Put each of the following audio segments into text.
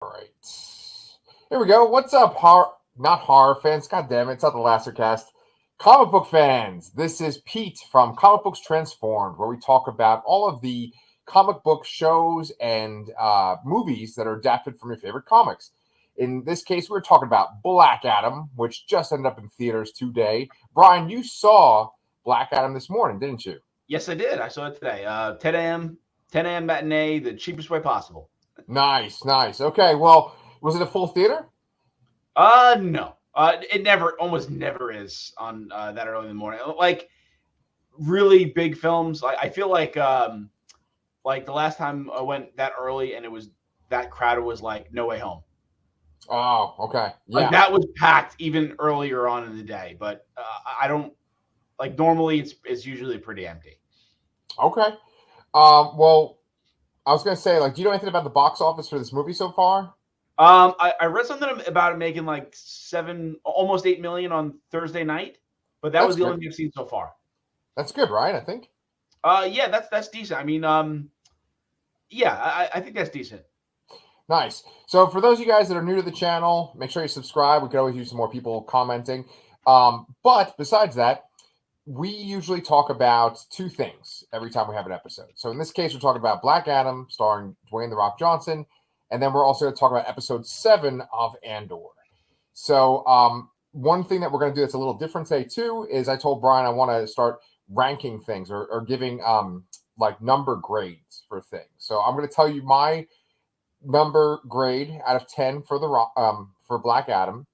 All right. Here we go. What's up, not horror fans? God damn it, it's not the Lastercast. Comic book fans. This is Pete from Comic Books Transformed, where we talk about all of the comic book shows and movies that are adapted from your favorite comics. In this case, we're talking about Black Adam, which just ended up in theaters today. Brian, you saw Black Adam this morning, didn't you? Yes, I did. I saw it today. 10 a.m. matinee, the cheapest way possible. Nice, nice. Okay, well, was it a full theater? No. It almost never is on that early in the morning. Like really big films. I feel like the last time I went that early and it was that crowded was like No Way Home. Oh, okay. Yeah. Like that was packed even earlier on in the day, but I don't like normally it's usually pretty empty. Okay. Well, I was gonna say, like, do you know anything about the box office for this movie so far? I read something about it making like almost 8 million on Thursday night, but that was the only thing I've seen so far. That's good, right? I think. Yeah, that's decent. I mean, yeah, I think that's decent. Nice. So for those of you guys that are new to the channel, make sure you subscribe. We could always use some more people commenting. But besides that, we usually talk about two things every time we have an episode. So in this case, we're talking about Black Adam, starring Dwayne "The Rock" Johnson. And then we're also going to talk about episode 7 of Andor. So one thing that we're going to do that's a little different today, too, is I told Brian I want to start ranking things or giving like number grades for things. So I'm going to tell you my number grade out of 10 for for Black Adam.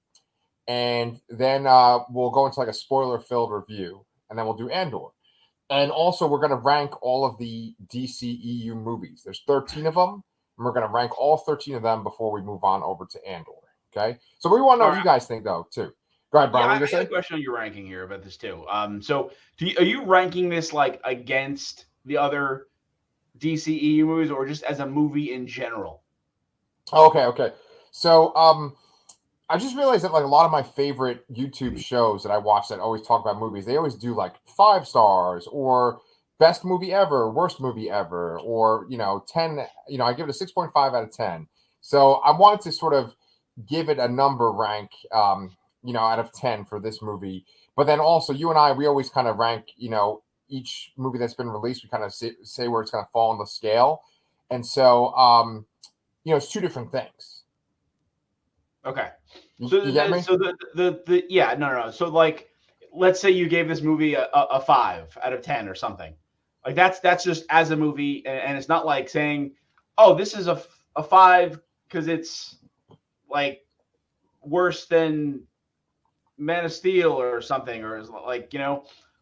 And then we'll go into like a spoiler-filled review. And then we'll do Andor. And also, we're going to rank all of the DCEU movies. There's 13 of them. And we're going to rank all 13 of them before we move on over to Andor. Okay? So we want to know what you guys think, though, too. Go ahead, Brian. Yeah, I got a question on your ranking here about this, too. So are you ranking this, like, against the other DCEU movies or just as a movie in general? Okay. So I just realized that, like, a lot of my favorite YouTube shows that I watch that always talk about movies, they always do, like, 5 stars or best movie ever, worst movie ever, or, 10, I give it a 6.5 out of 10. So I wanted to sort of give it a number rank, out of 10 for this movie. But then also you and I, we always kind of rank, each movie that's been released, we kind of say where it's going to fall on the scale. And so, it's two different things. Okay. So you get me? So yeah, no. So like, let's say you gave this movie a 5 out of 10 or something. Like that's just as a movie, and it's not like saying, oh, this is a 5 because it's like worse than Man of Steel or something, or is like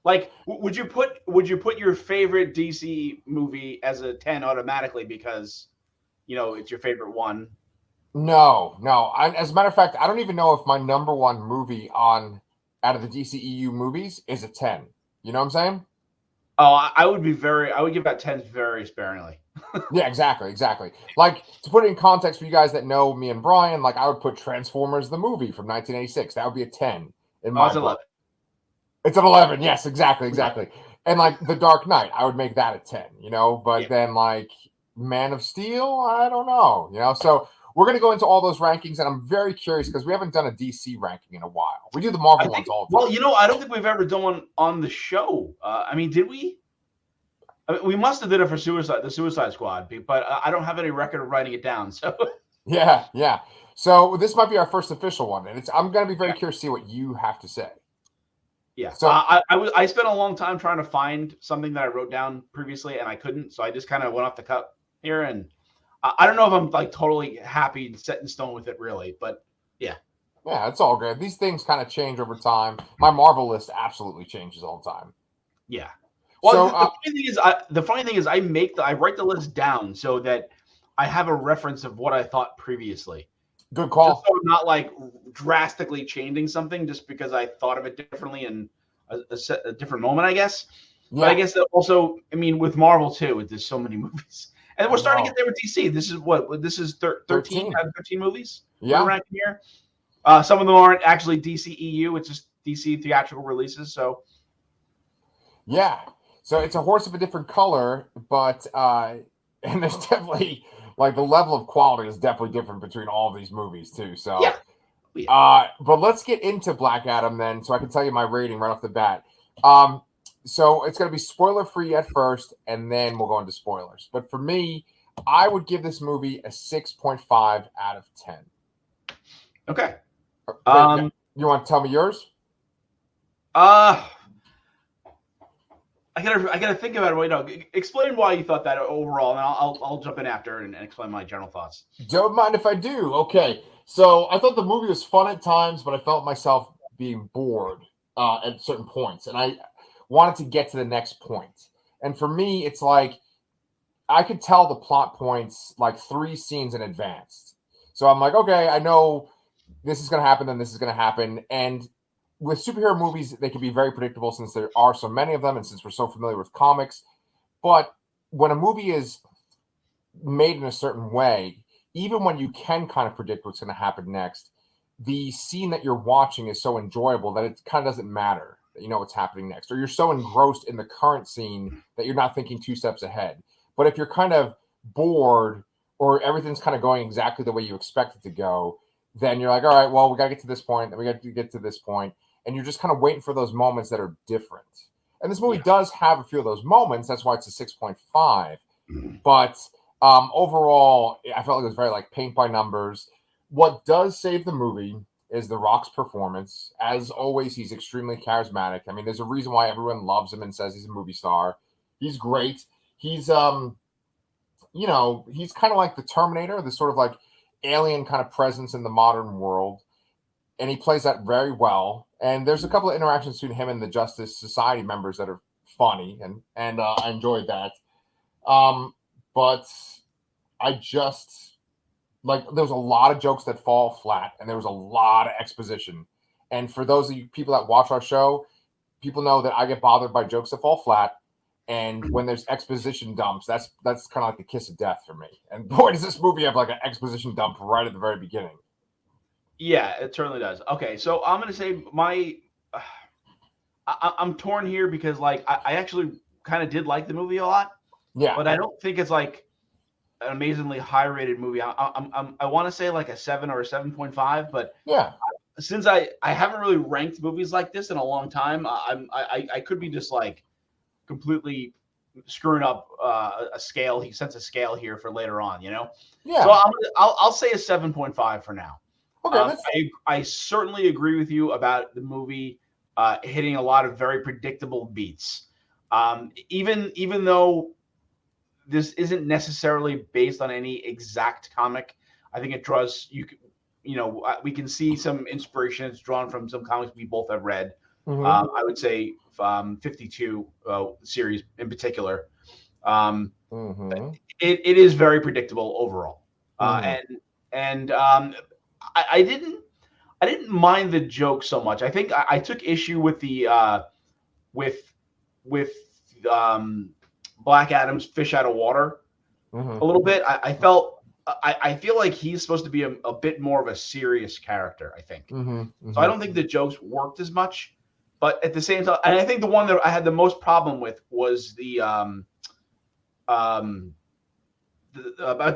like would you put your favorite DC movie as a 10 automatically because it's your favorite one? No. As a matter of fact, I don't even know if my number one movie out of the DCEU movies is a 10. You know what I'm saying? Oh, I would give that 10s very sparingly. Yeah, exactly. Like, to put it in context for you guys that know me and Brian, like, I would put Transformers the movie from 1986. That would be a 10 in my book. 11. It's an 11. Yes, exactly. And like The Dark Knight, I would make that a 10, but then like Man of Steel, I don't know, so we're going to go into all those rankings, and I'm very curious because we haven't done a DC ranking in a while. We do the Marvel ones all the time. Well, I don't think we've ever done one on the show. I mean, did we? I mean, we must have did it for the Suicide Squad, but I don't have any record of writing it down. So yeah. So this might be our first official one, and I'm going to be very curious to see what you have to say. Yeah. So I spent a long time trying to find something that I wrote down previously, and I couldn't. So I just kind of went off the cuff here, and I don't know if I'm like totally happy and set in stone with it, really, but yeah. Yeah, it's all good. These things kind of change over time. My Marvel list absolutely changes all the time. Yeah. Well, so, the funny thing is, I write the list down so that I have a reference of what I thought previously. Good call. Just so I'm not like drastically changing something just because I thought of it differently in a different moment, I guess. Yeah. But I guess that also, I mean, with Marvel too, there's so many movies. And we're starting to get there with DC. This is 13 out of 15 movies. Yeah. We're ranking here. Some of them aren't actually DCEU. It's just DC theatrical releases. So. Yeah. So it's a horse of a different color, but and there's definitely like the level of quality is definitely different between all of these movies too. So Yeah. Yeah. But let's get into Black Adam then, so I can tell you my rating right off the bat. So it's going to be spoiler free at first, and then we'll go into spoilers. But for me, I would give this movie a 6.5 out of 10. Okay. Wait, you want to tell me yours? I gotta think about it. Wait, no. Explain why you thought that overall, and I'll jump in after and explain my general thoughts. Don't mind if I do. Okay, so I thought the movie was fun at times, but I felt myself being bored at certain points, and I wanted to get to the next point. And for me, it's like I could tell the plot points like 3 scenes in advance. So I'm like, okay, I know this is going to happen, then this is going to happen, and with superhero movies, they can be very predictable since there are so many of them and since we're so familiar with comics. But when a movie is made in a certain way, even when you can kind of predict what's going to happen next, the scene that you're watching is so enjoyable that it kind of doesn't matter that you know what's happening next, or you're so engrossed in the current scene that you're not thinking 2 steps ahead. But if you're kind of bored or everything's kind of going exactly the way you expect it to go, then you're like, all right, well, we got to get to this point, then we got to get to this point. And you're just kind of waiting for those moments that are different. And this movie does have a few of those moments. That's why it's a 6.5. But overall, I felt like it was very like paint by numbers. What does save the movie is The Rock's performance. As always, he's extremely charismatic. I mean, there's a reason why everyone loves him and says he's a movie star. He's great. He's, he's kind of like the Terminator, this sort of like alien kind of presence in the modern world. And he plays that very well. And there's a couple of interactions between him and the Justice Society members that are funny, and I enjoyed that. But I just like there was a lot of jokes that fall flat, and there was a lot of exposition. And for those of you people that watch our show, people know that I get bothered by jokes that fall flat. And when there's exposition dumps, that's kind of like the kiss of death for me. And boy, does this movie have like an exposition dump right at the very beginning. Yeah, it certainly does. Okay, so I'm gonna say I'm torn here because like I actually kind of did like the movie a lot. Yeah, but I don't think it's like an amazingly high rated movie. I want to say like a 7 or a 7.5, but yeah, since I haven't really ranked movies like this in a long time, I could be just like completely screwing up a scale. He sets a scale here for later on, you know. Yeah. So I'll say a 7.5 for now. Okay, I certainly agree with you about the movie hitting a lot of very predictable beats. Even though this isn't necessarily based on any exact comic, I think it draws we can see some inspiration. It's drawn from some comics we both have read. Mm-hmm. I would say 52 series in particular. It is very predictable overall, and I didn't mind the joke so much. I think I took issue with the with Black Adam's fish out of water a little bit. I feel like he's supposed to be a bit more of a serious character, I think. So I don't think the jokes worked as much. But at the same time, and I think the one that I had the most problem with was the about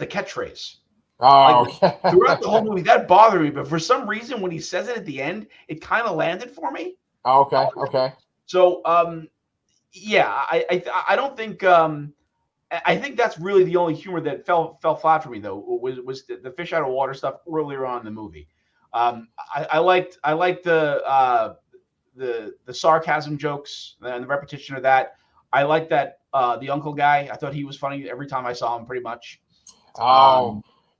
the catchphrase. Oh, like, throughout the whole movie, that bothered me. But for some reason, when he says it at the end, it kind of landed for me. Oh, okay. So, yeah, I don't think. I think that's really the only humor that fell flat for me, though, was the fish out of water stuff earlier on in the movie. I liked the sarcasm jokes and the repetition of that. I liked that the uncle guy. I thought he was funny every time I saw him, pretty much.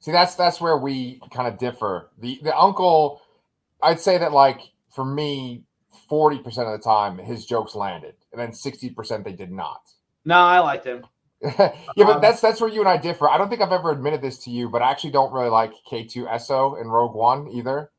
See, that's where we kind of differ. The uncle, I'd say that like for me, 40% of the time his jokes landed, and then 60% they did not. No, I liked him. Yeah, but that's where you and I differ. I don't think I've ever admitted this to you, but I actually don't really like K2SO in Rogue One either.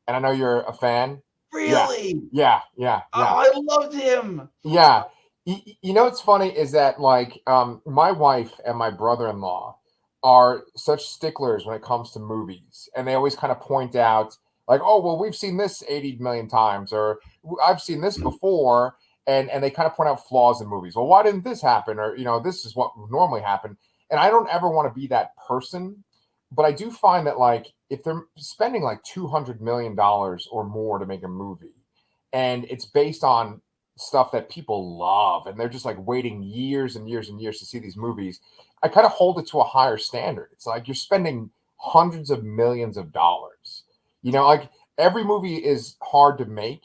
And I know you're a fan. Really? Yeah. Oh, I loved him. Yeah. You know what's funny is that like my wife and my brother-in-law are such sticklers when it comes to movies, and they always kind of point out like, oh, well, we've seen this 80 million times, or I've seen this before, and they kind of point out flaws in movies. Well, why didn't this happen? Or, this is what would normally happen. And I don't ever want to be that person, but I do find that like if they're spending like $200 million or more to make a movie, and it's based on stuff that people love, and they're just like waiting years and years and years to see these movies, I kind of hold it to a higher standard. It's like you're spending hundreds of millions of dollars. Like every movie is hard to make,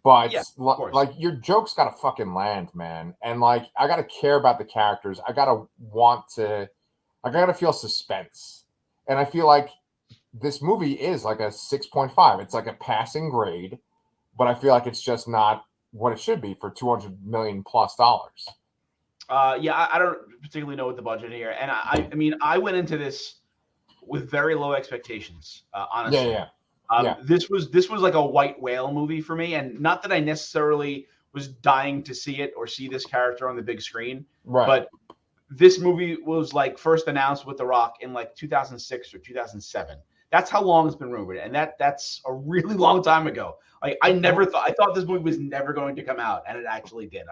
but Yeah, of course. like your joke's got to fucking land, man. And like I got to care about the characters. I got to feel suspense. And I feel like this movie is like a 6.5. It's like a passing grade, but I feel like it's just not what it should be for $200 million plus dollars. Yeah, I don't particularly know what the budget here, and I mean, I went into this with very low expectations. Honestly, Yeah. This was like a white whale movie for me, and not that I necessarily was dying to see it or see this character on the big screen, Right. But this movie was like first announced with The Rock in like 2006 or 2007. That's how long it's been rumored, and that's a really long time ago. Like I thought this movie was never going to come out, and it actually did.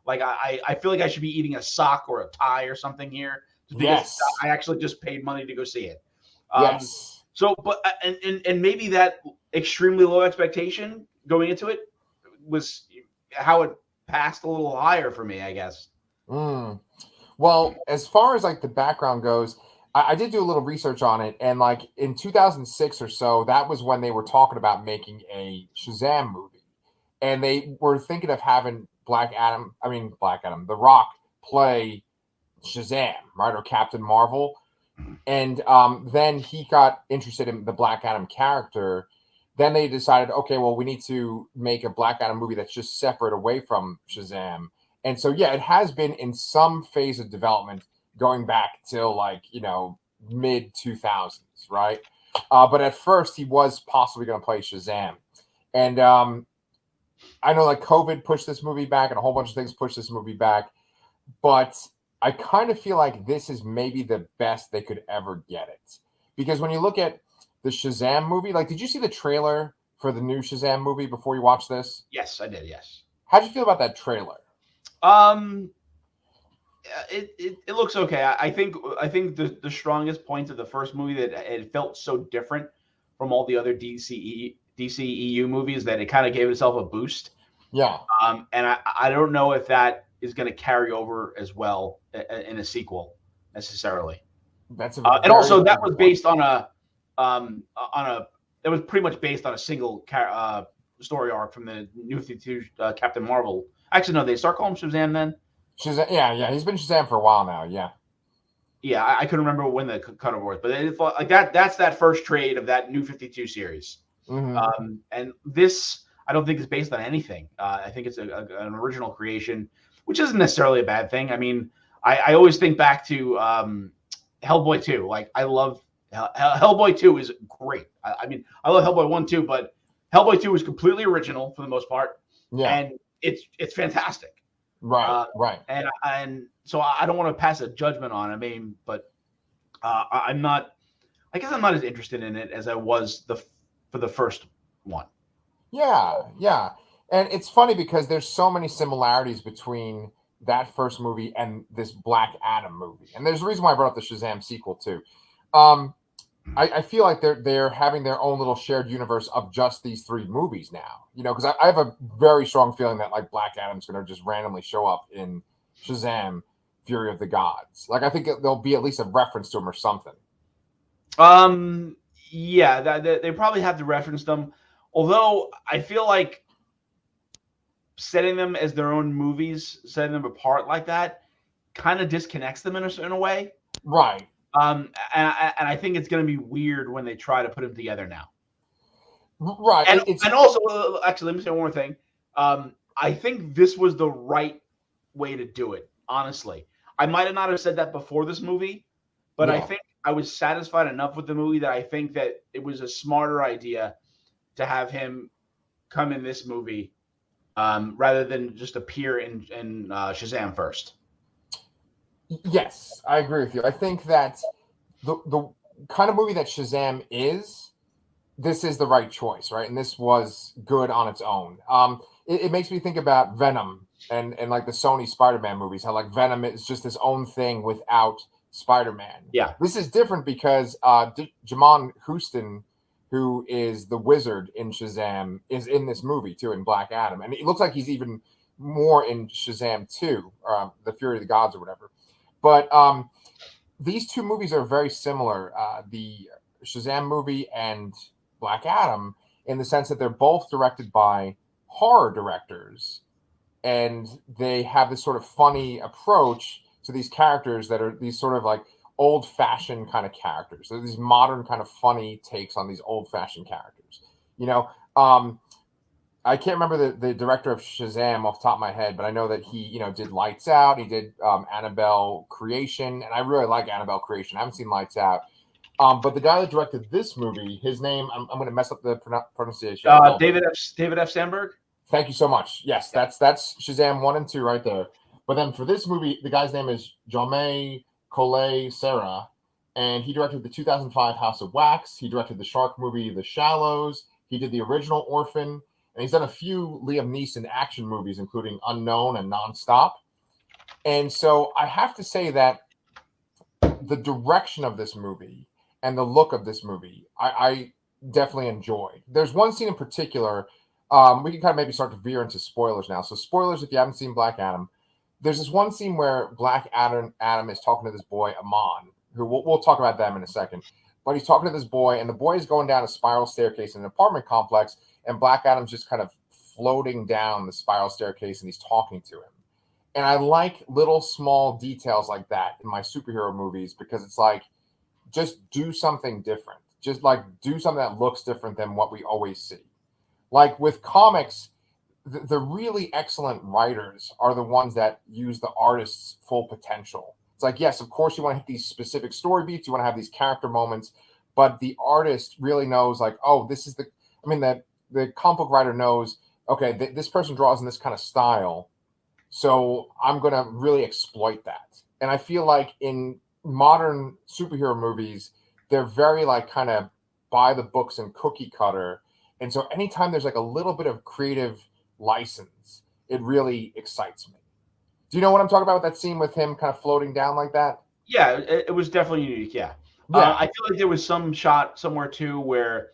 I feel like I should be eating a sock or a tie or something here, because Yes. I actually just paid money to go see it. Yes. So, but and maybe that extremely low expectation going into it was how it passed a little higher for me, I guess. Well, as far as like the background goes, I did do a little research on it, and like in 2006 or so, that was when they were talking about making a Shazam movie, and they were thinking of having The Rock play Shazam, right, or Captain Marvel. And then he got interested in the Black Adam character. Then they decided, okay, well, we need to make a Black Adam movie that's just separate away from Shazam. And so, yeah, it has been in some phase of development going back till like, mid 2000s, right? But at first he was possibly going to play Shazam. And I know like COVID pushed this movie back and a whole bunch of things pushed this movie back. But I kind of feel like this is maybe the best they could ever get it. Because when you look at the Shazam movie, like, did you see the trailer for the new Shazam movie before you watched this? Yes, I did. Yes. How'd you feel about that trailer? It looks okay. I think the strongest point of the first movie that it felt so different from all the other DCEU movies that it kind of gave itself a boost. Yeah. And I don't know if that is going to carry over as well in a sequel necessarily. That's and also that was based on a that was pretty much based on a single story arc from the New 52 Captain Marvel. Actually, no, they start calling him Shazam then. Shazam, yeah, he's been Shazam for a while now. Yeah, I couldn't remember when the cutover was, but it felt like that's that first trade of that New 52 series. Mm-hmm. And this, I don't think is based on anything. I think it's an original creation, which isn't necessarily a bad thing. I mean, I always think back to Hellboy 2. Like, I love Hellboy 2 is great. I mean, I love Hellboy 1 too, but Hellboy 2 is completely original for the most part. Yeah. And it's fantastic. Right, right. And so I don't want to pass a judgment on it. I mean, but I guess I'm not as interested in it as I was for the first one. Yeah. And it's funny because there's so many similarities between that first movie and this Black Adam movie. And there's a reason why I brought up the Shazam sequel too. I feel like they're having their own little shared universe of just these three movies now. Because I have a very strong feeling that like Black Adam's going to just randomly show up in Shazam, Fury of the Gods. Like I think there'll be at least a reference to him or something. Yeah, they probably have to reference them. Although I feel like setting them as their own movies, setting them apart like that, kind of disconnects them in a way. Right. And I think it's going to be weird when they try to put them together now. Right. And also, actually, let me say one more thing. I think this was the right way to do it, honestly. I might have not have said that before this movie, but I think I was satisfied enough with the movie that I think that it was a smarter idea to have him come in this movie rather than just appear in Shazam first. Yes, I agree with you. I think that the kind of movie that Shazam is, this is the right choice, right? And this was good on its own. It makes me think about Venom and like the Sony Spider-Man movies, how like Venom is just this own thing without Spider-Man. Yeah. This is different because Jamon Houston, who is the wizard in Shazam, is in this movie too, in Black Adam. And it looks like he's even more in Shazam 2, The Fury of the Gods or whatever. But these two movies are very similar, the Shazam movie and Black Adam, in the sense that they're both directed by horror directors. And they have this sort of funny approach to these characters that are these sort of like old-fashioned kind of characters. So these modern kind of funny takes on these old-fashioned characters. You know, I can't remember the director of Shazam off the top of my head, but I know that he, you know, did Lights Out. He did Annabelle Creation, and I really like Annabelle Creation. I haven't seen Lights Out. But the guy that directed this movie, his name, I'm going to mess up the pronunciation. David F. Sandberg? Thank you so much. Yes, that's Shazam 1 and 2 right there. But then for this movie, the guy's name is Jaume Collet Serra, and he directed the 2005 House of Wax. He directed the shark movie The Shallows. He did the original Orphan, and he's done a few Liam Neeson action movies, including Unknown and Nonstop. And so I have to say that the direction of this movie and the look of this movie, I definitely enjoyed. There's one scene in particular. We can kind of maybe start to veer into spoilers now. So spoilers if you haven't seen Black Adam. There's this one scene where Black Adam is talking to this boy, Amon, who we'll talk about them in a second. But he's talking to this boy, and the boy is going down a spiral staircase in an apartment complex, and Black Adam's just kind of floating down the spiral staircase, and he's talking to him. And I like little small details like that in my superhero movies because it's like, just do something different. Just like do something that looks different than what we always see. Like with comics, the really excellent writers are the ones that use the artist's full potential. It's like, yes, of course you want to hit these specific story beats, you want to have these character moments, but the artist really knows like, oh, this is the comic book writer knows, okay, this person draws in this kind of style, so I'm going to really exploit that. And I feel like in modern superhero movies, they're very like kind of by the books and cookie cutter. And so anytime there's like a little bit of creative license, it really excites me. Do you know what I'm talking about with that scene with him kind of floating down like that? Yeah, it was definitely unique. Yeah. I feel like there was some shot somewhere too where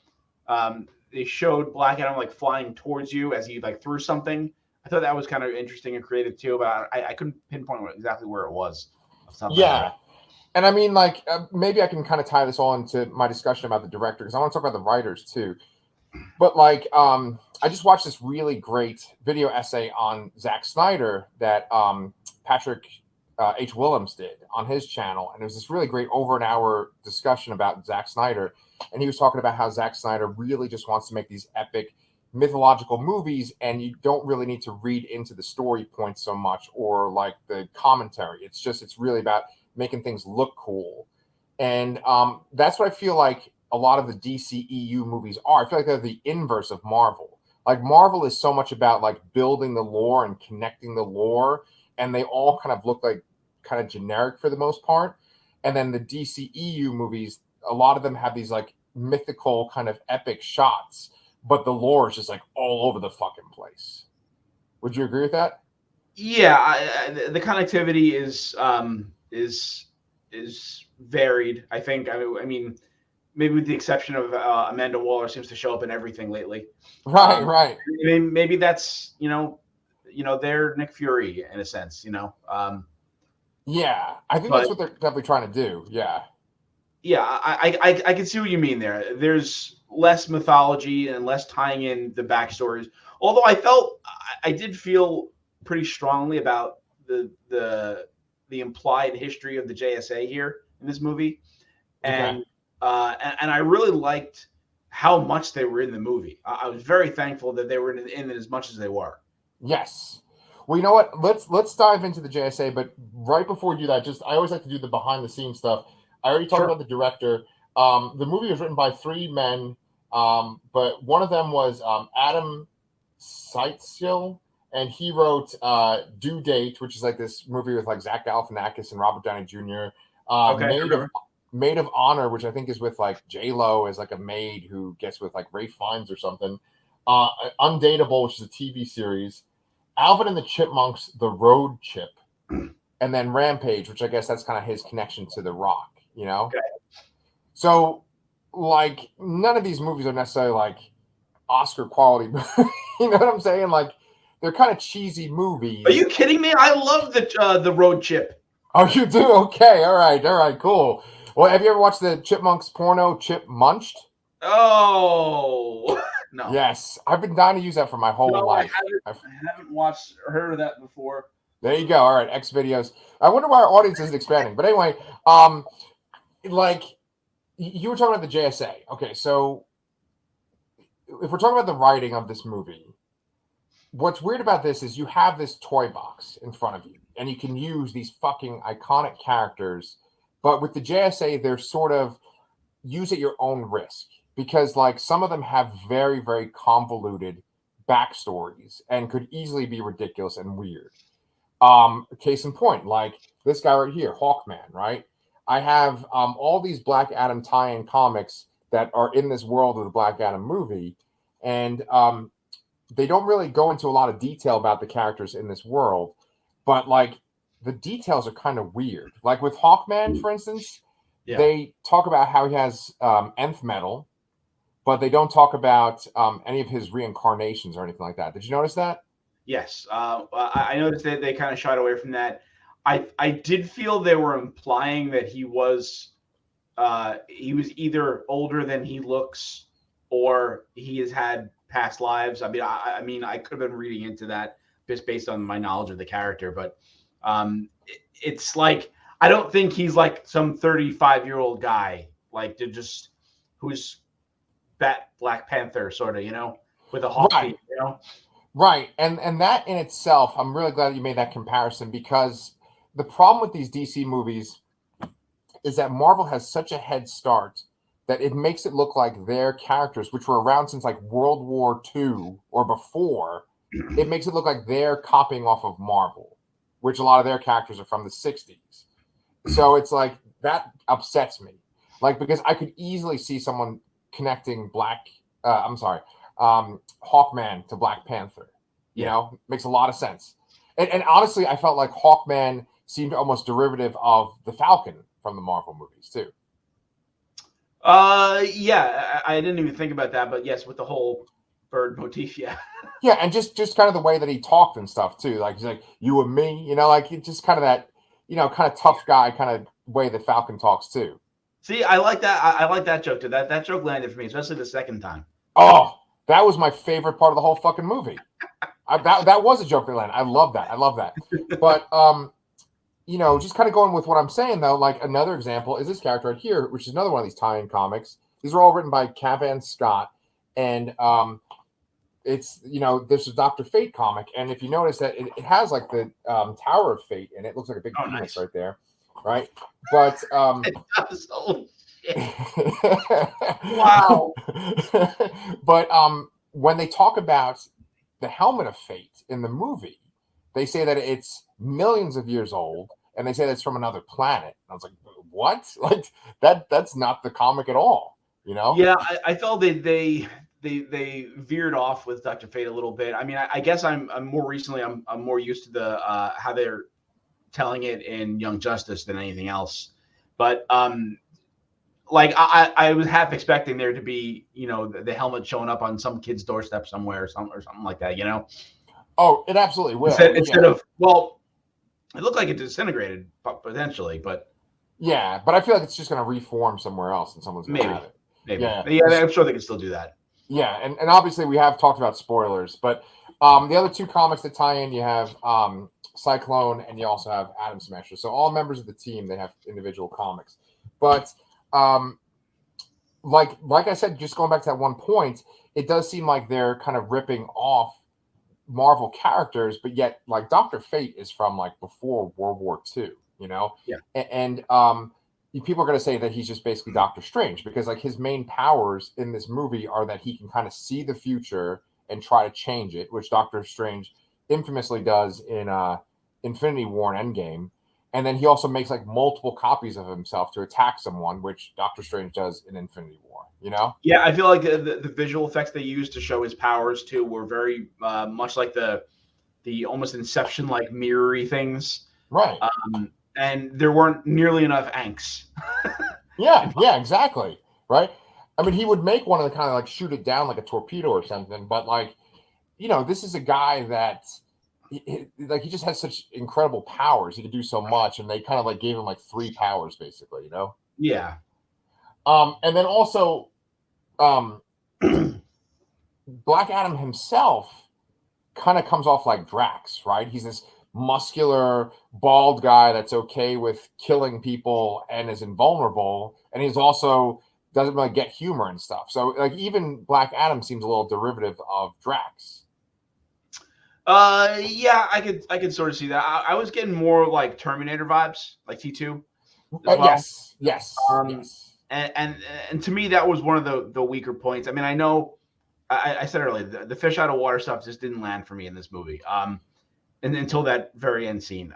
they showed Black Adam like flying towards you as he like threw something. I thought that was kind of interesting and creative too, but I couldn't pinpoint exactly where it was. Yeah. And I mean, like, maybe I can kind of tie this all into my discussion about the director because I want to talk about the writers too. But like, I just watched this really great video essay on Zack Snyder that Patrick H. Willems did on his channel. And it was this really great over an hour discussion about Zack Snyder. And he was talking about how Zack Snyder really just wants to make these epic mythological movies, and you don't really need to read into the story points so much or like the commentary. It's really about making things look cool. And that's what I feel like a lot of the DCEU movies are. I feel like they're the inverse of Marvel. Like Marvel is so much about like building the lore and connecting the lore, and they all kind of look like kind of generic for the most part. And then the DCEU movies, a lot of them have these like mythical kind of epic shots, but the lore is just like all over the fucking place. Would you agree with that? Yeah, the connectivity is varied. I think. I mean, maybe with the exception of Amanda Waller seems to show up in everything lately. Right, right. Maybe that's they're Nick Fury in a sense. Yeah, I think that's what they're definitely trying to do. Yeah. Yeah, I can see what you mean there. There's less mythology and less tying in the backstories. Although I did feel pretty strongly about the implied history of the JSA here in this movie, and I really liked how much they were in the movie. I was very thankful that they were in it as much as they were. Yes. Well, you know what? Let's dive into the JSA, but right before we do that, I always like to do the behind the scenes stuff. I already talked about the director. The movie was written by 3 men, but one of them was Adam Seitzel, and he wrote Due Date, which is like this movie with like Zach Galifianakis and Robert Downey Jr. Maid of Honor, which I think is with like J-Lo as like a maid who gets with like Ray Fiennes or something. Undateable, which is a TV series. Alvin and the Chipmunks, The Road Chip. and then Rampage, which I guess that's kind of his connection to The Rock, you know? Okay. So, like, none of these movies are necessarily, like, Oscar quality. You know what I'm saying? Like, they're kind of cheesy movies. Are you kidding me? I love the road chip. Oh, you do? Okay. All right. Cool. Well, have you ever watched the Chipmunks porno, Chip Munched? Oh, no. Yes. I've been dying to use that for my whole life. I haven't watched or heard of that before. There you go. All right. X videos. I wonder why our audience isn't expanding. But anyway, like, you were talking about the JSA. Okay. So, if we're talking about the writing of this movie, what's weird about this is you have this toy box in front of you, and you can use these fucking iconic characters. But with the JSA, they're sort of use at your own risk, because like some of them have very, very convoluted backstories and could easily be ridiculous and weird. Case in point, like this guy right here, Hawkman, right? I have all these Black Adam tie-in comics that are in this world of the Black Adam movie, and they don't really go into a lot of detail about the characters in this world, but like the details are kind of weird. Like with Hawkman, for instance, they talk about how he has nth metal, but they don't talk about any of his reincarnations or anything like that. Did you notice that? Yes, I noticed that they kind of shied away from that. I did feel they were implying that he was either older than he looks, or he has had past lives. I mean, I could have been reading into that just based on my knowledge of the character, but it's like I don't think he's like some 35-year-old guy, like who's Black Panther sort of, you know, with a hawk feet, you know. Right, and that in itself, I'm really glad you made that comparison, because the problem with these DC movies is that Marvel has such a head start that it makes it look like their characters, which were around since like World War II or before, it makes it look like they're copying off of Marvel, which a lot of their characters are from the 60s. So it's like, that upsets me. Like, because I could easily see someone connecting Hawkman to Black Panther. You know, makes a lot of sense. And honestly, I felt like Hawkman seemed almost derivative of the Falcon from the Marvel movies too. Yeah, I didn't even think about that, but yes, with the whole bird motif, yeah. Yeah, and just kind of the way that he talked and stuff too. Like he's like, you and me, you know, like just kind of that, you know, kind of tough guy kind of way that Falcon talks too. See, I like that. I like that joke too. That joke landed for me, especially the second time. Oh, that was my favorite part of the whole fucking movie. That was a joke that landed. I love that. But you know, just kind of going with what I'm saying though, like another example is this character right here, which is another one of these tie-in comics. These are all written by Cavan Scott, and it's, you know, there's a Dr. Fate comic, and if you notice that it has like the Tower of Fate, and it looks like a big penis right there, right? But it does. Oh, shit. Wow. But when they talk about the helmet of fate in the movie, they say that it's millions of years old, and they say that's from another planet. And I was like, what? Like that's not the comic at all, you know? Yeah, I felt they veered off with Dr. Fate a little bit. I mean, I guess I'm more used to the how they're telling it in Young Justice than anything else. But like I was half expecting there to be, you know, the helmet showing up on some kid's doorstep somewhere or something like that, you know? Oh, it absolutely will. Instead of, well, it looked like it disintegrated potentially, but yeah, but I feel like it's just going to reform somewhere else, and someone's going to have it. Maybe. Yeah, I'm sure they can still do that. Yeah, and obviously we have talked about spoilers, but the other two comics that tie in, you have Cyclone, and you also have Atom Smasher. So all members of the team, they have individual comics. But like I said, just going back to that one point, it does seem like they're kind of ripping off Marvel characters, but yet like Dr. Fate is from like before World War II, you know? Yeah. And people are going to say that he's just basically Doctor Strange, because like his main powers in this movie are that he can kind of see the future and try to change it, which Doctor Strange infamously does in Infinity War and Endgame. And then he also makes like multiple copies of himself to attack someone, which Doctor Strange does in Infinity War, you know? Yeah, I feel like the visual effects they used to show his powers too were very much like the almost Inception like mirrory things. Right. And there weren't nearly enough Anks. Yeah, exactly. Right. I mean, he would make one of the kind of like shoot it down like a torpedo or something, but like, this is a guy that he just has such incredible powers. He could do so much, and they kind of like gave him like 3 powers basically, Yeah. And then also, Black Adam himself kind of comes off like Drax, right? He's this muscular, bald guy that's okay with killing people and is invulnerable, and he's also doesn't really get humor and stuff. So like even Black Adam seems a little derivative of Drax. Yeah, I could sort of see that. I was getting more like Terminator vibes, like T2 as well. Yes. Yes. And to me that was one of the weaker points. I mean, I know I said earlier the fish out of water stuff just didn't land for me in this movie. And until that very end scene.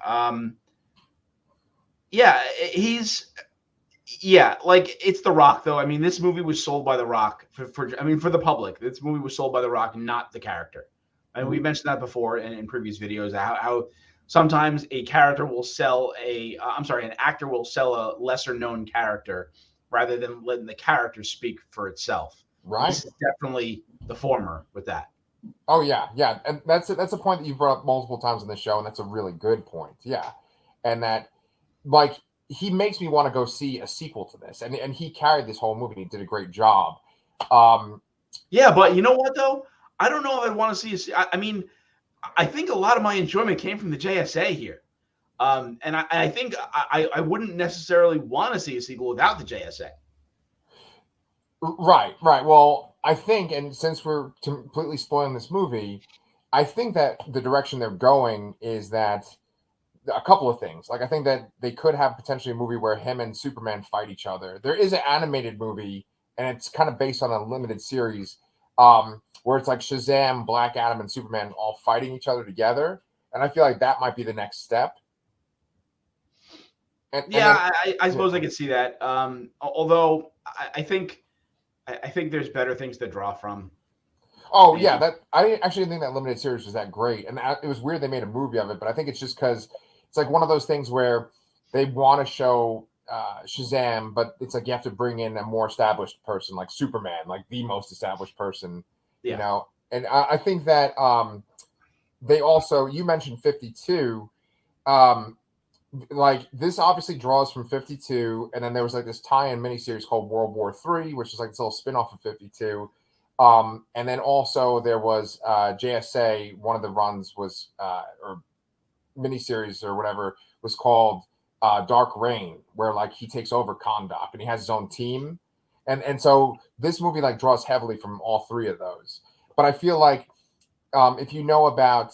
Yeah, like it's The Rock though. I mean, this movie was sold by The Rock for the public. This movie was sold by The Rock, not the character. And we mentioned that before in previous videos, how sometimes a character will sell an actor will sell a lesser known character rather than letting the character speak for itself. Right. This is definitely the former with that. Oh yeah. And that's a point that you've brought up multiple times in the show, and that's a really good point. Yeah. And that like he makes me want to go see a sequel to this. And he carried this whole movie. He did a great job. Yeah, but you know what though? I don't know if I'd want to see I mean, I think a lot of my enjoyment came from the JSA here. And I think I wouldn't necessarily want to see a sequel without the JSA. Right. Well, I think, and since we're completely spoiling this movie, I think that the direction they're going is that a couple of things. Like, I think that they could have potentially a movie where him and Superman fight each other. There is an animated movie, and it's kind of based on a limited series, where it's like Shazam, Black Adam, and Superman all fighting each other together. And I feel like that might be the next step. I suppose I could see that. Although I think there's better things to draw from. Oh maybe. Yeah, I actually didn't think that limited series was that great, and it was weird they made a movie of it. But I think it's just because it's like one of those things where they want to show Shazam, but it's like you have to bring in a more established person, like Superman, like the most established person, And I think that they also, you mentioned 52. Like this obviously draws from 52, and then there was like this tie-in miniseries called World War III, which is like this little spin-off of 52. And then also there was JSA. One of the runs was or miniseries or whatever was called Dark Reign, where like he takes over Khandaq and he has his own team, and so this movie like draws heavily from all 3 of those. But I feel like if you know about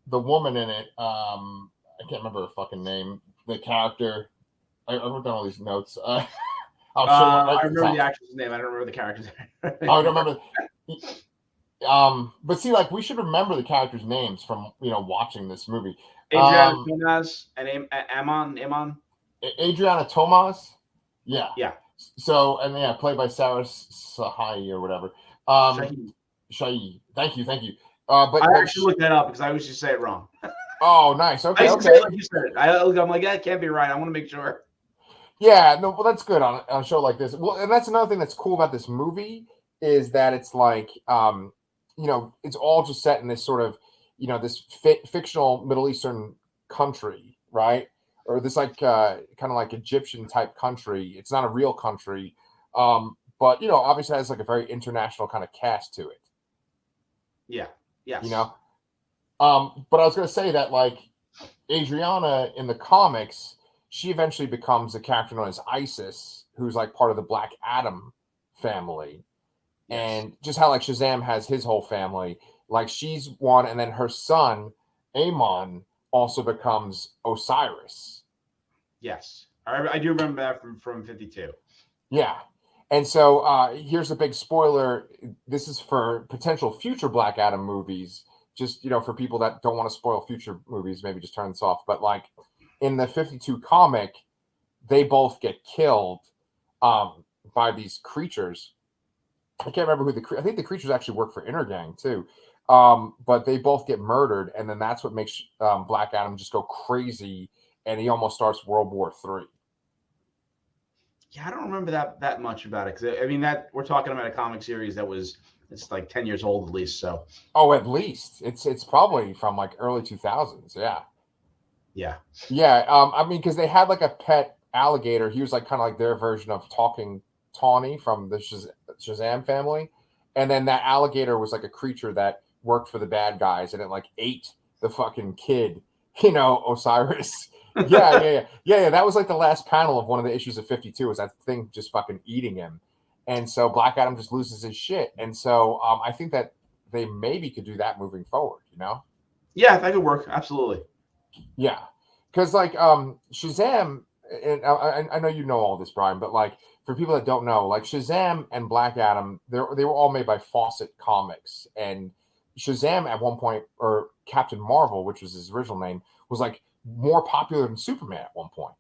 the woman in it, I can't remember her fucking name. The character. I wrote down all these notes. I remember the actress' name. I don't remember the character's name. I don't remember. But see, like we should remember the characters' names from watching this movie. Adriana Tomas and Amon. Adriana Tomas. Yeah. Yeah. So played by Sarah Sahai or whatever. Shahi. Thank you. But I actually looked that up because I always just say it wrong. Oh, nice. Okay. I say it like you said it. I'm like, that can't be right. I want to make sure. Yeah. No. Well, that's good on a show like this. Well, and that's another thing that's cool about this movie is that it's like, it's all just set in this sort of, this fictional Middle Eastern country, right? Or this like kind of like Egyptian type country. It's not a real country, but obviously has like a very international kind of cast to it. Yeah. Yes. But I was going to say that like Adriana in the comics, she eventually becomes a character known as Isis, who's like part of the Black Adam family. Yes. And just how like Shazam has his whole family, like she's one, and then her son Amon also becomes Osiris. Yes, I do remember that from 52. Yeah, and so here's a big spoiler. This is for potential future Black Adam movies. Just for people that don't want to spoil future movies, maybe just turn this off. But like in the 52 comic, they both get killed by these creatures. I can't remember who I think the creatures actually work for Intergang too. But they both get murdered, and then that's what makes Black Adam just go crazy and he almost starts World War III. Yeah, I don't remember that much about it, because I mean, that we're talking about a comic series it's like 10 years old at least. So Oh, at least it's probably from like early 2000s. Yeah. yeah. I mean, because they had like a pet alligator. He was like kind of like their version of Talking Tawny from the Shazam family, and then that alligator was like a creature that worked for the bad guys, and it like ate the fucking kid, Osiris. Yeah. That was like the last panel of one of the issues of 52. Was that thing just fucking eating him, and so Black Adam just loses his shit, and so I think that they maybe could do that moving forward. Yeah, that could work. Absolutely. Yeah, because like Shazam, and I know you know all this, Brian, but like for people that don't know, like Shazam and Black Adam, they were all made by Fawcett Comics, and Shazam at one point, or Captain Marvel, which was his original name, was like more popular than Superman at one point.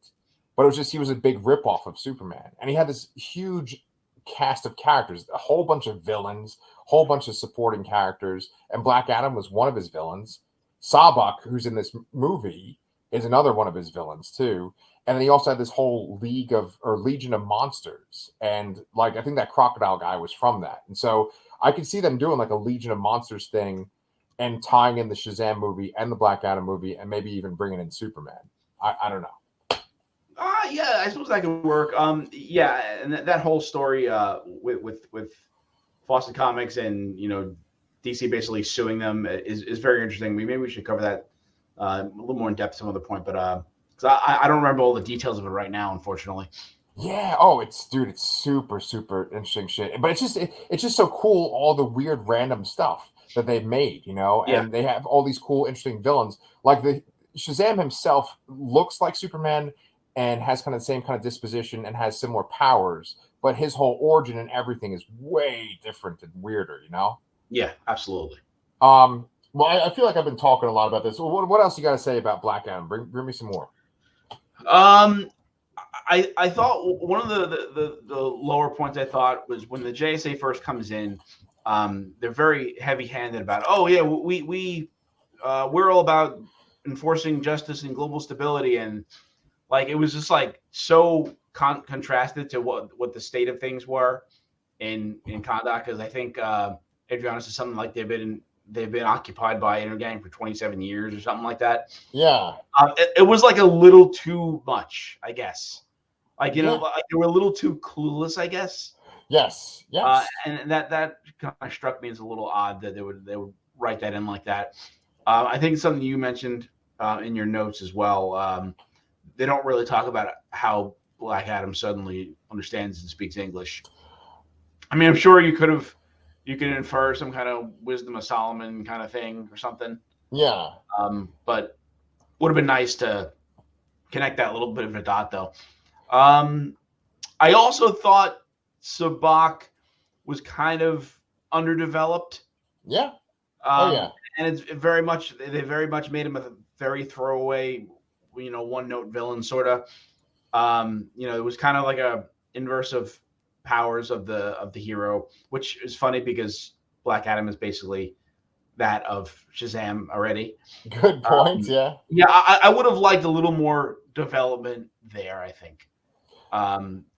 But it was just he was a big ripoff of Superman, and he had this huge cast of characters, a whole bunch of villains, whole bunch of supporting characters, and Black Adam was one of his villains. Sabak, who's in this movie, is another one of his villains too. And then he also had this whole Legion of Monsters. And like I think that crocodile guy was from that. And so I could see them doing like a Legion of Monsters thing and tying in the Shazam movie and the Black Adam movie and maybe even bringing in Superman. I don't know. Yeah, I suppose that could work. Yeah, and that whole story with Fawcett Comics and DC basically suing them is very interesting. Maybe we should cover that a little more in depth some other point, but because I don't remember all the details of it right now, unfortunately. Yeah. Oh, it's super, super interesting shit. But it's just so cool, all the weird random stuff that they've made, and they have all these cool, interesting villains. Like the Shazam himself looks like Superman and has kind of the same kind of disposition and has similar powers, but his whole origin and everything is way different and weirder, Yeah, absolutely. Well, I feel like I've been talking a lot about this. What else you got to say about Black Adam? Bring me some more. I thought one of the lower points I thought was when the JSA first comes in, they're very heavy-handed about, oh yeah, we're all about enforcing justice and global stability, and like it was just like so contrasted to what the state of things were in Khandaq, because I think Adriana said something like they've been occupied by Intergang for 27 years or something like that. Yeah. It was like a little too much, I guess. Like, like they were a little too clueless, I guess. Yes. And that kind of struck me as a little odd that they would write that in like that. I think something you mentioned in your notes as well. They don't really talk about how Black Adam suddenly understands and speaks English. I mean, I'm sure you could infer some kind of wisdom of Solomon kind of thing or something. Yeah. But would have been nice to connect that little bit of a dot, though. I also thought Sabak was kind of underdeveloped. Yeah. And it's they very much made him a very throwaway, one-note villain sort of. It was kind of like a inverse of powers of the hero, which is funny because Black Adam is basically that of Shazam already. Good point. Yeah. Yeah, I would have liked a little more development there, I think,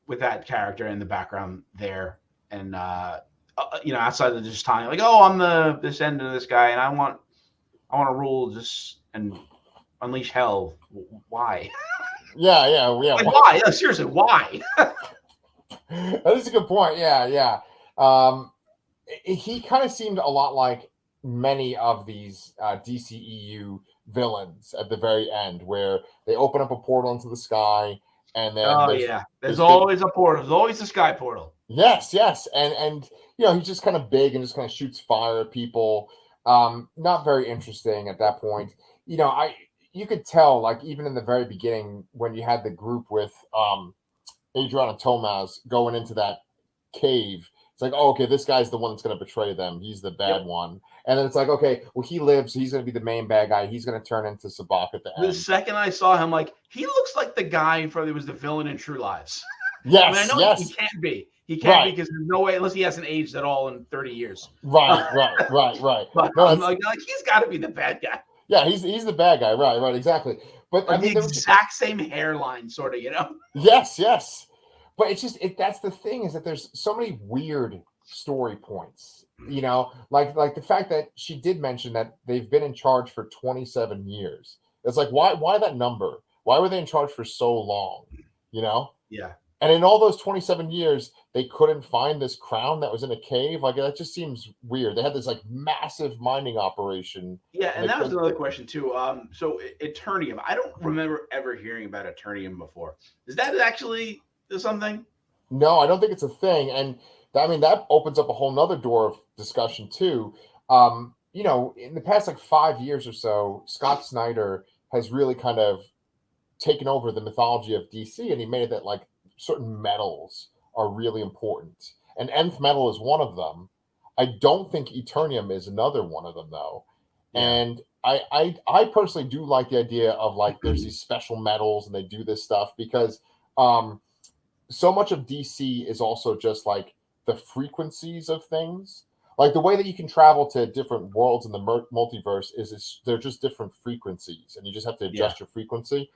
with that character in the background there, and outside of just telling like, oh, I'm the descendant of this guy, and I want to rule just and unleash hell. Why? Yeah. Like, why? No, seriously, why? That is a good point. Yeah. He kind of seemed a lot like many of these Oh, DCEU villains at the very end, where they open up a portal into the sky, and then there's always a portal. There's always a sky portal. Yes, and he's just kind of big and just kind of shoots fire at people. Not very interesting at that point. You could tell, like even in the very beginning when you had the group with Adriana Tomaz going into that cave, it's like, oh, okay, this guy's the one that's going to betray them. He's the bad one. And then it's like, okay, well, he lives. So he's going to be the main bad guy. He's going to turn into Sabak at the end. The second I saw him, like, he looks like the guy who was the villain in True Lies. Yes, I know he can't be. He can't be because there's no way, unless he hasn't aged at all in 30 years. Right. But no, like he's got to be the bad guy. Yeah, he's the bad guy. Right, exactly. But like I mean, the exact same hairline, sort of, you know? Yes. But it's just that's the thing, is that there's so many weird story points. You know, like the fact that she did mention that they've been in charge for 27 years. It's like, why that number? Why were they in charge for so long? You know? Yeah. And in all those 27 years, they couldn't find this crown that was in a cave. Like, that just seems weird. They had this like massive mining operation. Yeah, and that was couldn't. another question too. So Eternium, I don't remember ever hearing about Eternium before. Is that actually something? No, I don't think it's a thing. And I mean, that opens up a whole nother door of discussion too. You know, in the past like 5 years or so, Scott Snyder has really kind of taken over the mythology of DC, and he made it that like certain metals are really important. And nth metal is one of them. I don't think Eternium is another one of them though. Yeah. And I personally do like the idea of like there's these special metals and they do this stuff because so much of DC is also just like the frequencies of things. Like the way that you can travel to different worlds in the multiverse is they're just different frequencies, and you just have to adjust your frequency.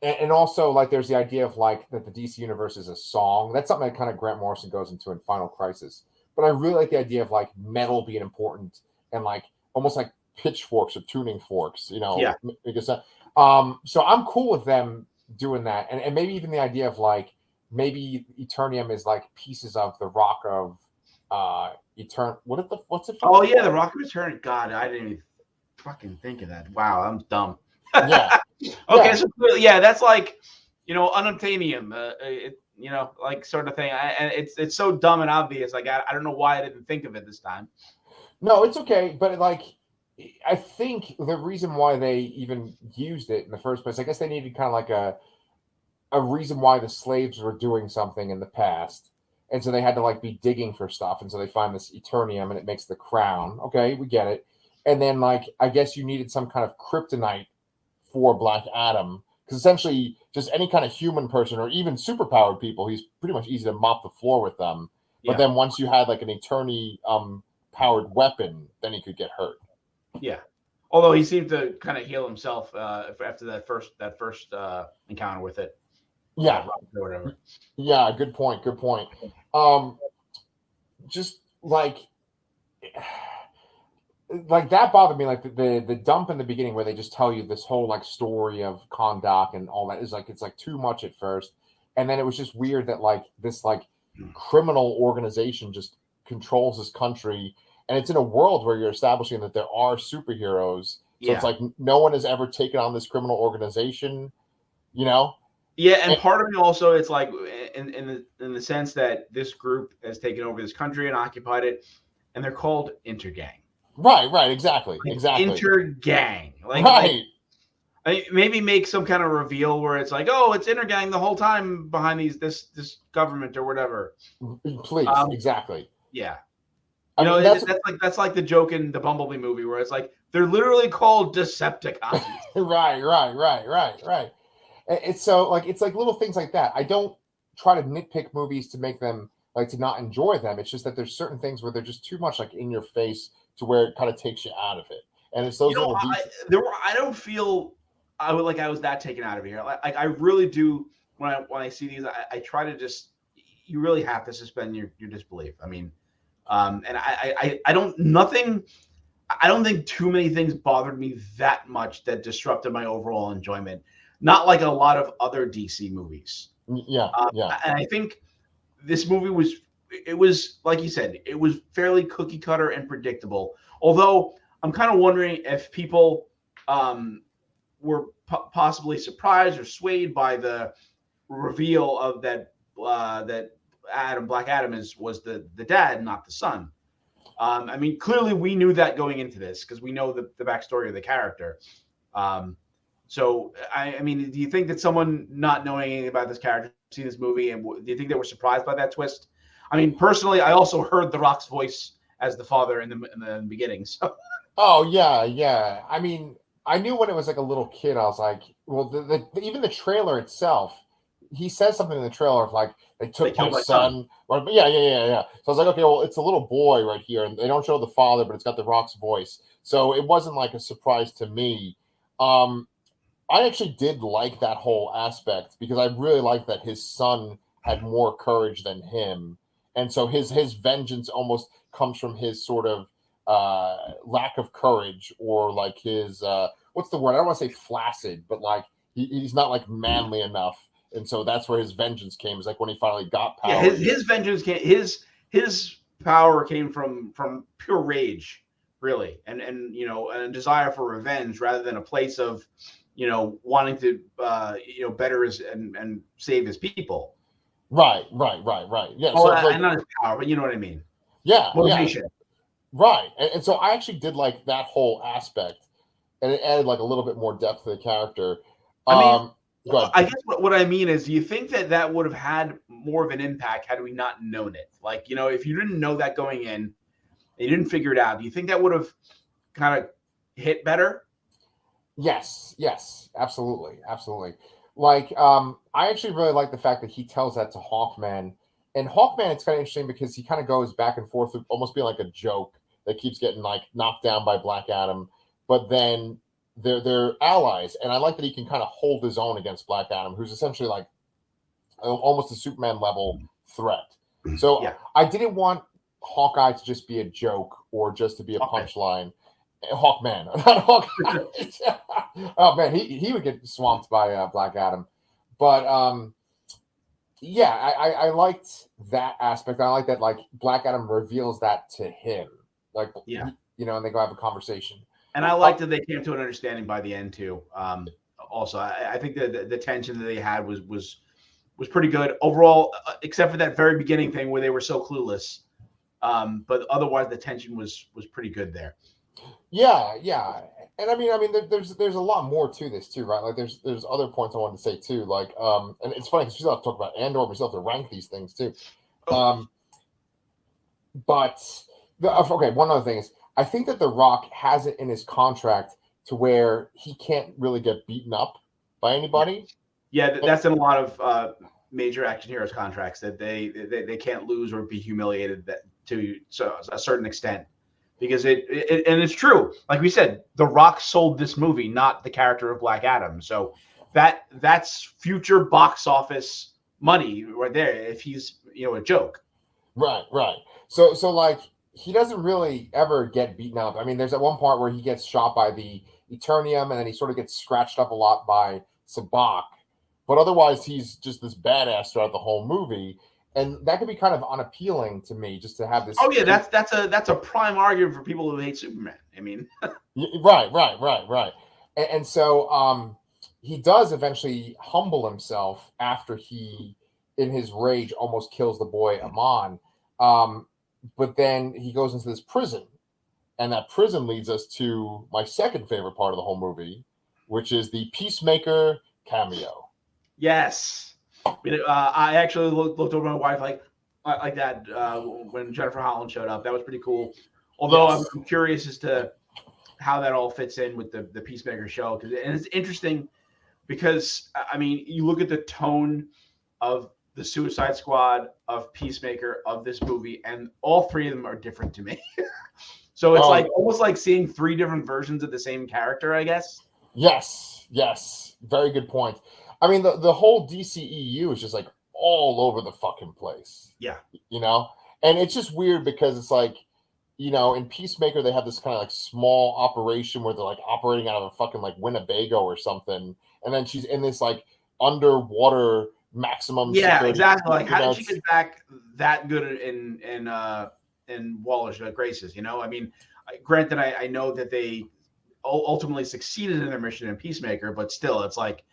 And also like there's the idea of like that the DC universe is a song. That's something that kind of Grant Morrison goes into in Final Crisis. But I really like the idea of like metal being important and like almost like pitchforks or tuning forks, you know. Yeah. Because so I'm cool with them doing that, and maybe even the idea of like maybe Eternium is like pieces of the rock of what's it? Oh yeah, the Rock of Eternity. God, I didn't even fucking think of that. Wow, I'm dumb. Yeah. Okay, Yeah. so that's like, you know, unobtainium, you know, like sort of thing. And it's so dumb and obvious. Like I don't know why I didn't think of it this time. No, it's okay, but like I think the reason why they even used it in the first place, I guess they needed kind of like a reason why the slaves were doing something in the past. And so they had to like be digging for stuff. And so they find this Eternium and it makes the crown. Okay, we get it. And then like I guess you needed some kind of kryptonite for Black Adam. Because essentially just any kind of human person or even superpowered people, he's pretty much easy to mop the floor with them. But then once you had like an Eternity powered weapon, then he could get hurt. Yeah. Although he seemed to kind of heal himself after that first encounter with it. Yeah. Or whatever. Yeah, good point. Just like that bothered me. Like the dump in the beginning where they just tell you this whole like story of Khandaq and all that is like it's like too much at first, and then it was just weird that like this like criminal organization just controls this country, and it's in a world where you're establishing that there are superheroes. So it's like no one has ever taken on this criminal organization, you know. Yeah, and part of me also, it's like in the sense that this group has taken over this country and occupied it, and they're called Intergang. Right, exactly. Intergang. Like, right. Maybe make some kind of reveal where it's like, oh, it's Intergang the whole time behind this government or whatever. Please, exactly. Yeah. You know, that's like the joke in the Bumblebee movie where it's like they're literally called Decepticons. Right. It's so like it's like little things like that. I don't try to nitpick movies to make them like to not enjoy them. It's just that there's certain things where they're just too much like in your face to where it kind of takes you out of it. And it's those little I don't feel I was that taken out of here. Like I really do when I see these. I try to just you really have to suspend your disbelief. I mean, and I don't think too many things bothered me that much that disrupted my overall enjoyment. Not like a lot of other DC movies. Yeah. And I think this movie was like you said, it was fairly cookie cutter and predictable. Although I'm kind of wondering if people were possibly surprised or swayed by the reveal of that Black Adam was the dad, not the son. I mean, clearly we knew that going into this because we know the backstory of the character. So, I mean, do you think that someone not knowing anything about this character see this movie, and do you think they were surprised by that twist? I mean, personally, I also heard The Rock's voice as the father in the beginning. So. Oh yeah. I mean, I knew when it was like a little kid. I was like, well, even the trailer itself, he says something in the trailer of like they took my son. Yeah. So I was like, okay, well, it's a little boy right here, and they don't show the father, but it's got The Rock's voice, so it wasn't like a surprise to me. I actually did like that whole aspect because I really liked that his son had more courage than him, and so his vengeance almost comes from his sort of lack of courage, or like his what's the word? I don't want to say flaccid, but like he's not like manly enough, and so that's where his vengeance came. Is like when he finally got power. Yeah, his vengeance came. His power came from pure rage, really, and a desire for revenge rather than a place of wanting to better his and save his people. Right. Yeah. Oh, So like, not his power, but you know what I mean. Yeah. Motivation. Yeah. Right. And so I actually did like that whole aspect, and it added like a little bit more depth to the character. I mean, Go ahead. I guess what I mean is, do you think that would have had more of an impact had we not known it? Like, if you didn't know that going in, and you didn't figure it out, do you think that would have kind of hit better? Yes, absolutely. Like, I actually really like the fact that he tells that to Hawkman. And Hawkman, it's kind of interesting because he kind of goes back and forth, with almost being like a joke that keeps getting like knocked down by Black Adam, but then they're allies, and I like that he can kind of hold his own against Black Adam, who's essentially like almost a Superman level threat. So Yeah. I didn't want Hawkeye to just be a joke or just to be a punchline. Hawkman, not Hawkeye. Oh man, he would get swamped by Black Adam. But yeah, I liked that aspect. I like that like Black Adam reveals that to him, like Yeah. and they go have a conversation. And I liked that they came to an understanding by the end too. Also, I think that the tension that they had was pretty good overall, except for that very beginning thing where they were so clueless. But otherwise, the tension was pretty good there. Yeah, and I mean, there's a lot more to this too, right? Like, there's other points I wanted to say too, like, and it's funny because we still have to talk about Andor, we still have to rank these things too. But okay, one other thing is, I think that The Rock has it in his contract to where he can't really get beaten up by anybody. Yeah, that's in a lot of major action heroes contracts, that they can't lose or be humiliated to a certain extent, because and it's true. Like we said, The Rock sold this movie, not the character of Black Adam. So that's future box office money right there if he's a joke. Right. So like, he doesn't really ever get beaten up. I mean, there's at one part where he gets shot by the Eternium, and then he sort of gets scratched up a lot by Sabak. But otherwise, he's just this badass throughout the whole movie, and that could be kind of unappealing to me, just to have this. Oh yeah, that's a prime argument for people who hate Superman. I mean, right. And so he does eventually humble himself after he, in his rage, almost kills the boy Amon. But then he goes into this prison, and that prison leads us to my second favorite part of the whole movie, which is the Peacemaker cameo. Yes. I actually looked over my wife like that when Jennifer Holland showed up. That was pretty cool. Although yes. I'm curious as to how that all fits in with the Peacemaker show. And it's interesting because, I mean, you look at the tone of the Suicide Squad, of Peacemaker, of this movie, and all three of them are different to me. So it's like almost like seeing three different versions of the same character, I guess. Yes. Very good point. I mean, the whole DCEU is just like all over the fucking place. Yeah. And it's just weird because it's like, in Peacemaker, they have this kind of like small operation where they're like operating out of a fucking like Winnebago or something. And then she's in this like underwater maximum security. Exactly. Like, how did she get back that good in Waller's graces? I mean, granted, I know that they ultimately succeeded in their mission in Peacemaker, but still, it's like,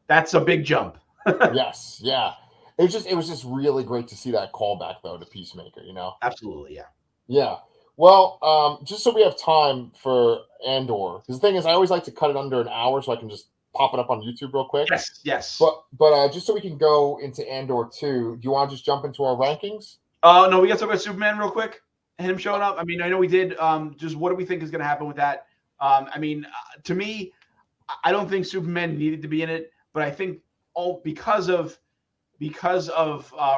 that's a big jump. Yes, yeah. It was just really great to see that callback though to Peacemaker. Absolutely, yeah. Yeah. Well, just so we have time for Andor, because the thing is, I always like to cut it under an hour so I can just pop it up on YouTube real quick. Yes. But just so we can go into Andor 2, do you want to just jump into our rankings? No, we got to talk about Superman real quick. Him showing up. I mean, I know we did. Just what do we think is going to happen with that? I mean, to me, I don't think Superman needed to be in it, but I think because of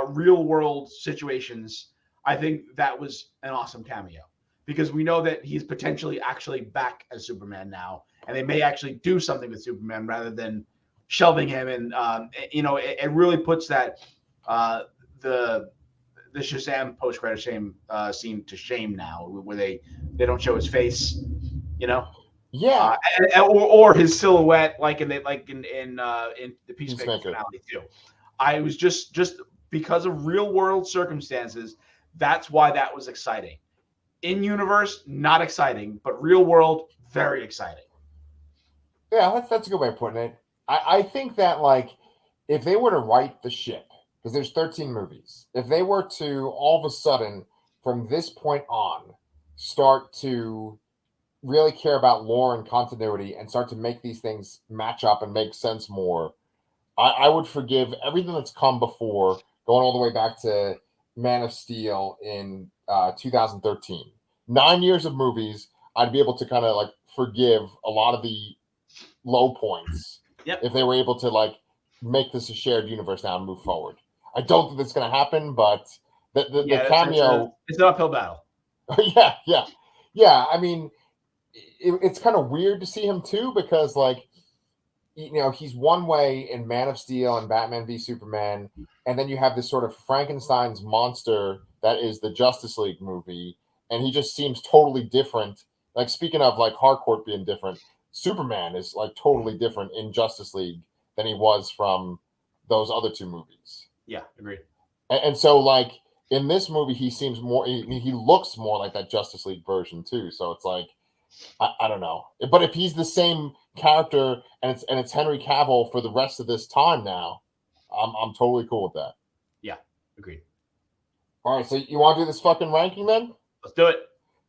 real world situations, I think that was an awesome cameo. because we know that he's potentially actually back as Superman now, and they may actually do something with Superman rather than shelving him. And it really puts that the Shazam post-credit scene to shame now, where they don't show his face, Yeah, or his silhouette, like in the Peacemaker finale too. I was just because of real world circumstances, that's why that was exciting. In universe, not exciting, but real world, very exciting. Yeah, that's a good way of putting it. I think that, like, if they were to right the ship, because there's 13 movies, if they were to all of a sudden from this point on start to really care about lore and continuity and start to make these things match up and make sense more, I would forgive everything that's come before, going all the way back to Man of Steel in 2013. 9 years of movies, I'd be able to kind of like forgive a lot of the low points if they were able to like make this a shared universe now and move forward. I don't think that's going to happen, but the cameo, it's an uphill battle. yeah. I mean, it's kind of weird to see him too, because like, he's one way in Man of Steel and Batman v Superman, and then you have this sort of Frankenstein's monster that is the Justice League movie, and he just seems totally different. Like, speaking of like Harcourt being different, Superman is like totally different in Justice League than he was from those other two movies. Yeah, agreed. And so, like, in this movie, he seems more. He looks more like that Justice League version too. So it's like, I don't know. But if he's the same character and it's Henry Cavill for the rest of this time now, I'm totally cool with that. Yeah, agreed. All right, so you want to do this fucking ranking then? Let's do it.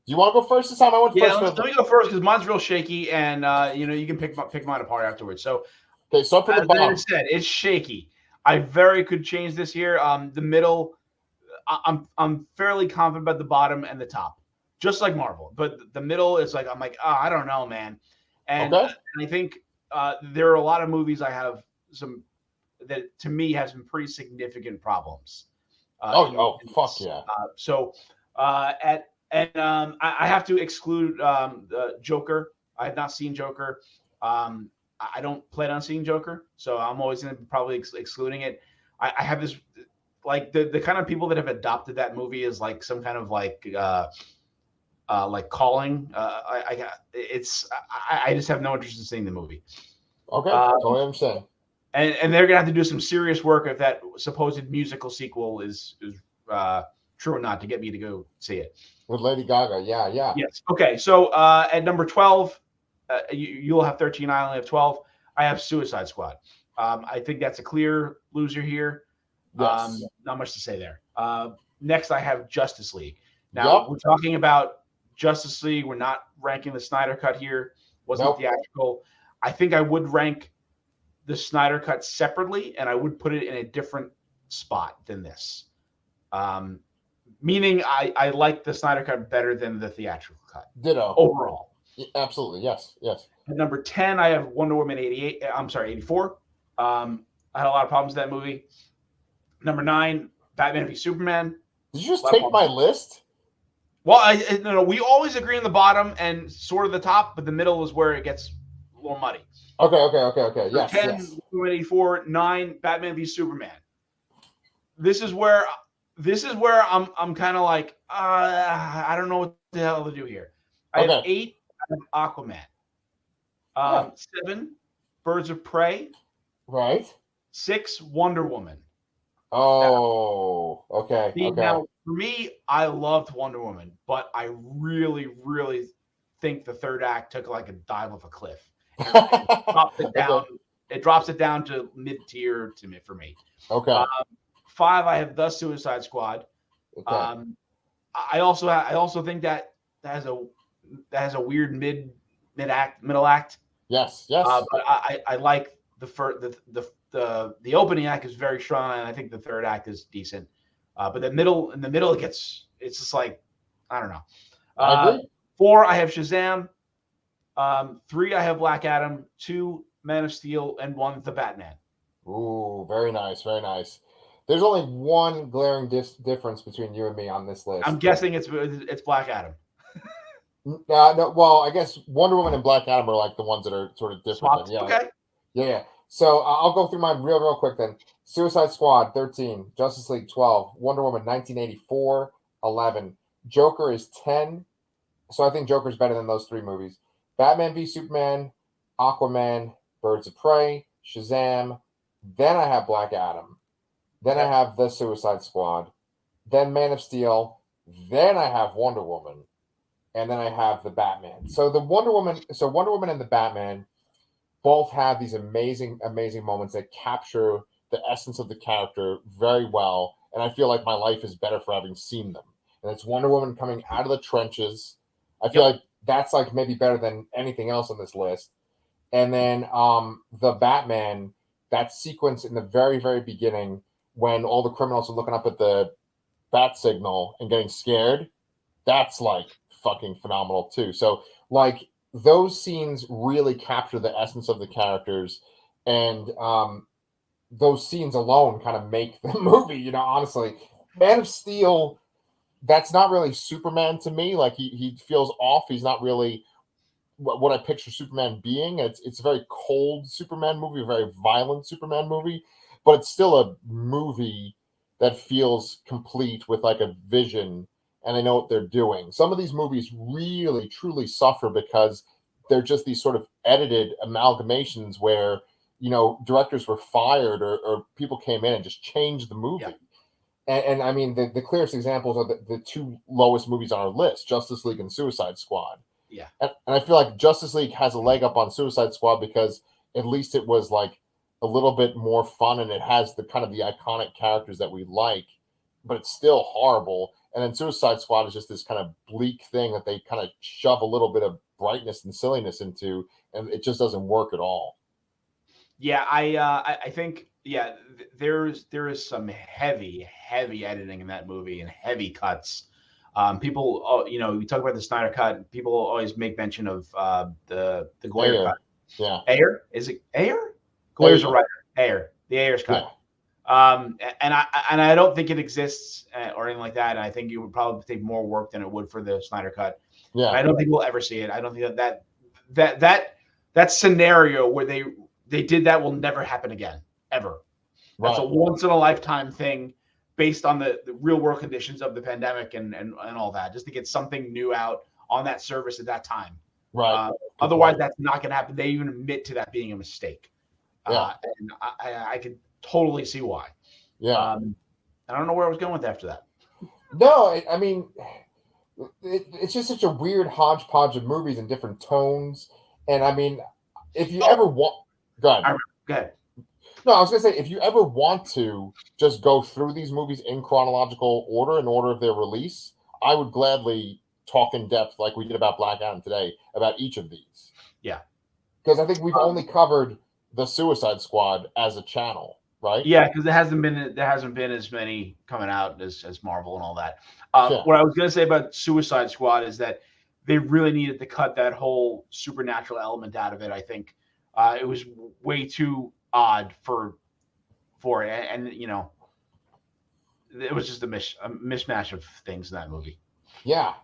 Do you want to go first this time? I went first. Let me go first because mine's real shaky, and you can pick mine apart afterwards. So, okay, start from the bottom. As I said, it's shaky. I very could change this here. The middle, I'm fairly confident about the bottom and the top, just like Marvel. But the middle is like, I'm like, I don't know, man. And, and I think there are a lot of movies I have some that to me have some pretty significant problems. Fuck yeah. I have to exclude Joker. I have not seen Joker. I don't plan on seeing Joker, so I'm always going to be probably excluding it. I have this, like, the kind of people that have adopted that movie is like some kind of like calling. I just have no interest in seeing the movie. Okay, totally understand. And they're gonna have to do some serious work if that supposed musical sequel is true or not to get me to go see it. With Lady Gaga, yeah. Yes. Okay, so at number 12, you'll have 13. I only have 12. I have Suicide Squad. I think that's a clear loser here. Yes. Not much to say there. Next, I have Justice League. Now, we're talking about Justice League. We're not ranking the Snyder Cut here. Wasn't theatrical. I think I would rank the Snyder Cut separately, and I would put it in a different spot than this. Meaning I like the Snyder Cut better than the theatrical cut. Ditto. Overall. Absolutely. Yes. At number 10, I have Wonder Woman 84. I had a lot of problems with that movie. Number 9, Batman v Superman. Did you just take my list? Well, no, we always agree on the bottom and sort of the top, but the middle is where it gets a little muddy. Okay. Yes. 10, Wonder Woman 84, 9, Batman v Superman. This is where I'm kind of like, I don't know what the hell to do here. I have 8, Aquaman. 7, Birds of Prey. Right. 6, Wonder Woman. Oh, okay. Now, for me, I loved Wonder Woman, but I really, really think the third act took like a dive off a cliff. And dropped it down. It drops it down to mid-tier for me. Okay. 5, I have The Suicide Squad. Okay. I also think that has a weird middle act. Yes. But I like the opening act is very strong, and I think the third act is decent. But in the middle, it's just like, I don't know. I agree. 4, I have Shazam. 3, I have Black Adam. 2, Man of Steel, and 1, The Batman. Ooh, very nice. There's only one glaring difference between you and me on this list. I'm guessing it's Black Adam. No, well, I guess Wonder Woman and Black Adam are like the ones that are sort of different. Swapped. Then. Yeah, Okay. yeah. So I'll go through mine real quick then. Suicide Squad 13, Justice League 12, Wonder Woman 1984 11, Joker is 10. So I think Joker's better than those three movies. Batman v Superman, Aquaman, Birds of Prey, Shazam. Then I have Black Adam. Then I have The Suicide Squad. Then Man of Steel. Then I have Wonder Woman. And then I have the Batman. So Wonder Woman and the Batman both have these amazing, amazing moments that capture the essence of the character very well. And I feel like my life is better for having seen them. And it's Wonder Woman coming out of the trenches. I feel like that's like maybe better than anything else on this list. And then the Batman, that sequence in the very, very beginning when all the criminals are looking up at the bat signal and getting scared, that's like fucking phenomenal too. So like those scenes really capture the essence of the characters, and those scenes alone kind of make the movie, honestly. Man of Steel, that's not really Superman to me. Like he feels off. He's not really what I picture Superman being. It's a very cold Superman movie, a very violent Superman movie, but it's still a movie that feels complete with like a vision, and they know what they're doing. Some of these movies really, truly suffer because they're just these sort of edited amalgamations where, directors were fired or people came in and just changed the movie. Yeah. And I mean, the clearest examples are the two lowest movies on our list, Justice League and Suicide Squad. Yeah. And I feel like Justice League has a leg up on Suicide Squad because at least it was like a little bit more fun, and it has the kind of the iconic characters that we like, but it's still horrible. And then Suicide Squad is just this kind of bleak thing that they kind of shove a little bit of brightness and silliness into, and it just doesn't work at all. Yeah, I think there is some heavy editing in that movie and heavy cuts. People, we talk about the Snyder cut. People always make mention of the Goyer cut. Yeah, Ayer, is it Ayer? Goyer's a writer. Ayer, the Ayer's cut. Yeah. And I don't think it exists or anything like that. And I think it would probably take more work than it would for the Snyder cut. Yeah, I don't think we'll ever see it. I don't think that scenario where they did that will never happen again, ever. Right. That's a once in a lifetime thing based on the real world conditions of the pandemic and all that, just to get something new out on that service at that time. Right. Otherwise, that's not going to happen. They even admit to that being a mistake. Yeah. And I could totally see why. Yeah. I don't know where I was going with after that. No, I mean, it's just such a weird hodgepodge of movies and different tones. And I mean, if you ever want, go ahead. No, I was going to say, if you ever want to just go through these movies in chronological order, in order of their release, I would gladly talk in depth like we did about Black Adam today about each of these. Yeah. Because I think we've only covered the Suicide Squad as a channel, right? Yeah, because there hasn't been as many coming out as Marvel and all that. What I was going to say about Suicide Squad is that they really needed to cut that whole supernatural element out of it. I think it was way too odd for it, and it was just a mishmash of things in that movie. Yeah,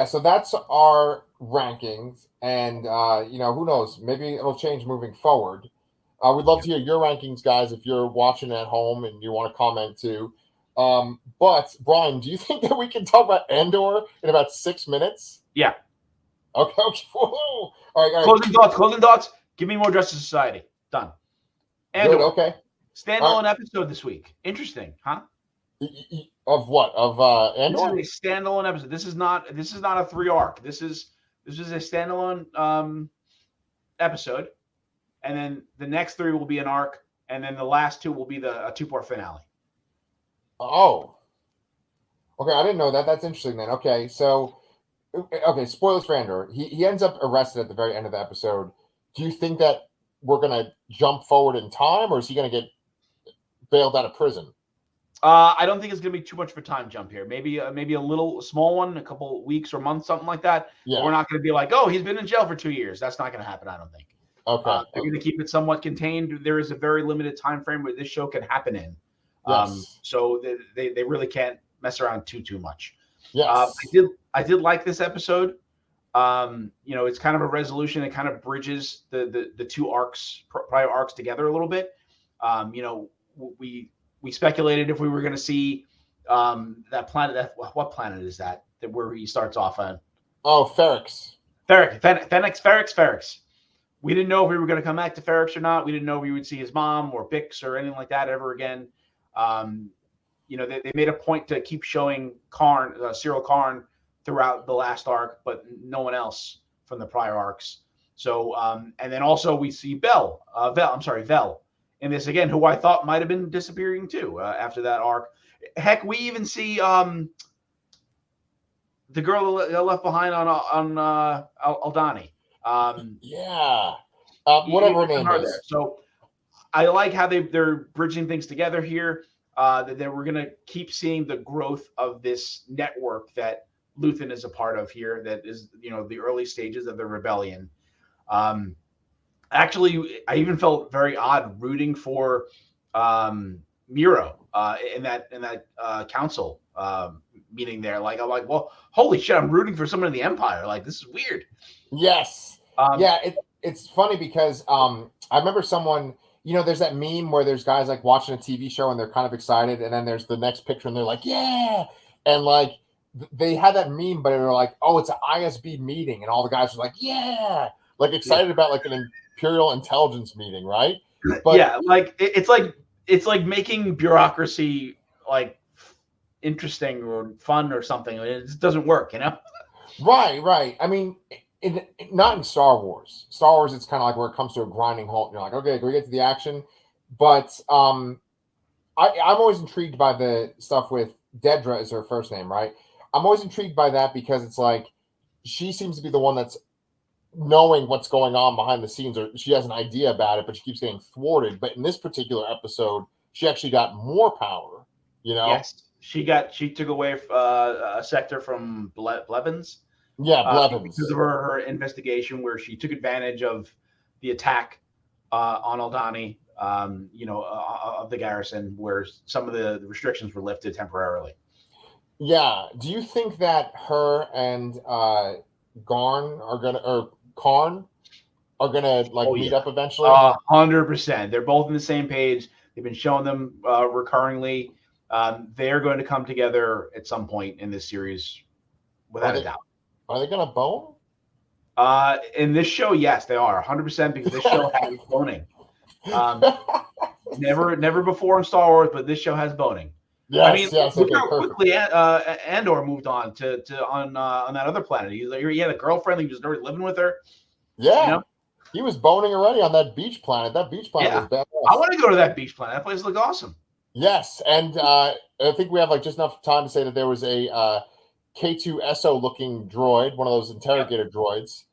so that's our rankings, and who knows, maybe it'll change moving forward. We'd love to hear your rankings, guys, if you're watching at home and you want to comment too. But Brian, do you think that we can talk about Andor in about 6 minutes? Yeah. Okay. All right. Closing thoughts. Give me more Justice Society. Done. Andor. Good, okay. Standalone episode this week. Interesting, huh? Of what? Of Andor? This is a standalone episode. This is not a 3-arc. This is a standalone episode, and then the next 3 will be an arc, and then the last 2 will be a 2-part finale. Oh. Okay, I didn't know that. That's interesting then. Okay, so spoilers for Andor. He ends up arrested at the very end of the episode. Do you think that we're gonna jump forward in time, or is he gonna get bailed out of prison? I don't think it's going to be too much of a time jump here. Maybe a little small one, a couple weeks or months, something like that. Yeah. But we're not going to be like, oh, he's been in jail for 2 years. That's not going to happen, I don't think. Okay. They're going to keep it somewhat contained. There is a very limited time frame where this show can happen in. Yes. So they really can't mess around too much. Yes. I did like this episode. It's kind of a resolution. It kind of bridges the two prior arcs together a little bit. We speculated if we were going to see that planet. What planet is that where he starts off on? Oh, Ferrix. Ferrix. We didn't know if we were going to come back to Ferrix or not. We didn't know if we would see his mom or Bix or anything like that ever again. They made a point to keep showing Cyril Karn throughout the last arc, but no one else from the prior arcs. So, and then also we see Vel in this again, who I thought might have been disappearing too after that arc. Heck, we even see the girl that left behind on Aldani. Whatever her name is. So I like how they're bridging things together here. That we're going to keep seeing the growth of this network that Luthen is a part of here. That is, the early stages of the rebellion. Actually, I even felt very odd rooting for Miro in that council meeting there. Like, I'm like, well, holy shit, I'm rooting for someone in the Empire. Like, this is weird. Yes. It's funny because I remember someone, there's that meme where there's guys like watching a TV show and they're kind of excited, and then there's the next picture and they're like, yeah. And like they had that meme, but they were like, oh, it's an ISB meeting, and all the guys were like, yeah, like excited about like an Imperial intelligence meeting, right? But yeah, like it's like making bureaucracy like interesting or fun or something. It just doesn't work, Right. I mean, not in Star Wars. Star Wars, it's kind of like where it comes to a grinding halt. You're like, okay, can we get to the action? But I'm always intrigued by the stuff with Dedra is her first name, right? I'm always intrigued by that because it's like she seems to be the one that's knowing what's going on behind the scenes, or she has an idea about it, but she keeps getting thwarted. But in this particular episode, she actually got more power, Yes. She took away a sector from Blevins. Yeah, Blevins. Because of her investigation where she took advantage of the attack on Aldani, of the garrison, where some of the restrictions were lifted temporarily. Yeah. Do you think that her and Karn are gonna meet up eventually? 100%. They're both on the same page. They've been showing them recurringly. They're going to come together at some point in this series, without a doubt. Are they going to bone? In this show, yes, they are 100% because this show has boning. Never before in Star Wars, but this show has boning. Yes, look how quickly Andor moved on on that other planet. He had a girlfriend. He was already living with her. Yeah, he was boning already on that beach planet. That beach planet was badass. I want to go to that beach planet. That place looked awesome. Yes, and I think we have just enough time to say that there was a K2SO looking droid, one of those interrogator droids.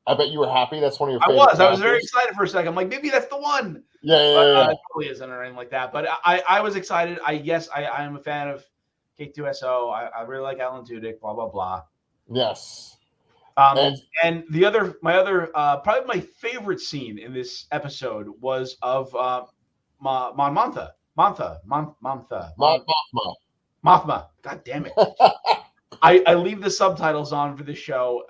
I bet you were happy. That's one of your favorite I was very excited for a second. I'm like, maybe that's the one. Yeah. It probably isn't or anything like that. But I was excited. I am a fan of K2SO. I really like Alan Tudyk, blah, blah, blah. Yes. And probably my favorite scene in this episode was of Mothma. God damn it. I leave the subtitles on for this show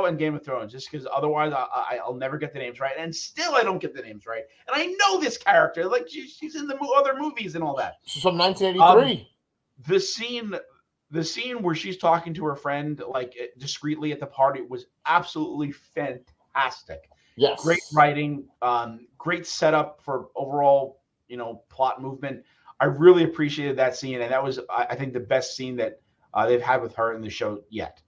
and Game of Thrones, just because otherwise I'll never get the names right. And still I don't get the names right. And I know this character. Like she's in the other movies and all that. She's from 1983. The scene where she's talking to her friend like discreetly at the party was absolutely fantastic. Yes. Great writing, great setup for overall, plot movement. I really appreciated that scene, and that was, I think, the best scene that they've had with her in the show yet.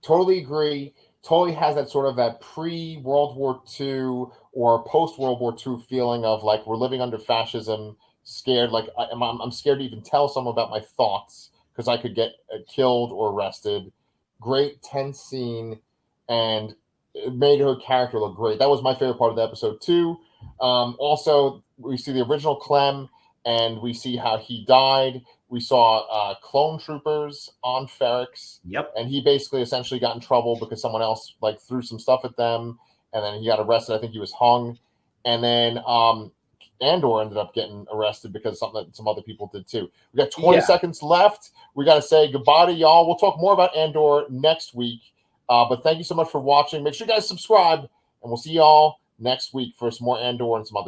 Totally agree. Totally has that sort of that pre-World War II or post-World War II feeling of like we're living under fascism, scared. Like I'm scared to even tell someone about my thoughts because I could get killed or arrested. Great tense scene, and it made her character look great. That was my favorite part of the episode too. Also, we see the original Clem, and we see how he died. We saw clone troopers on Ferrix. Yep. And he basically essentially got in trouble because someone else threw some stuff at them, and then he got arrested. I think he was hung. And then Andor ended up getting arrested because something that some other people did too. We got 20 seconds left. We got to say goodbye to y'all. We'll talk more about Andor next week. But thank you so much for watching. Make sure you guys subscribe, and we'll see y'all next week for some more Andor and some other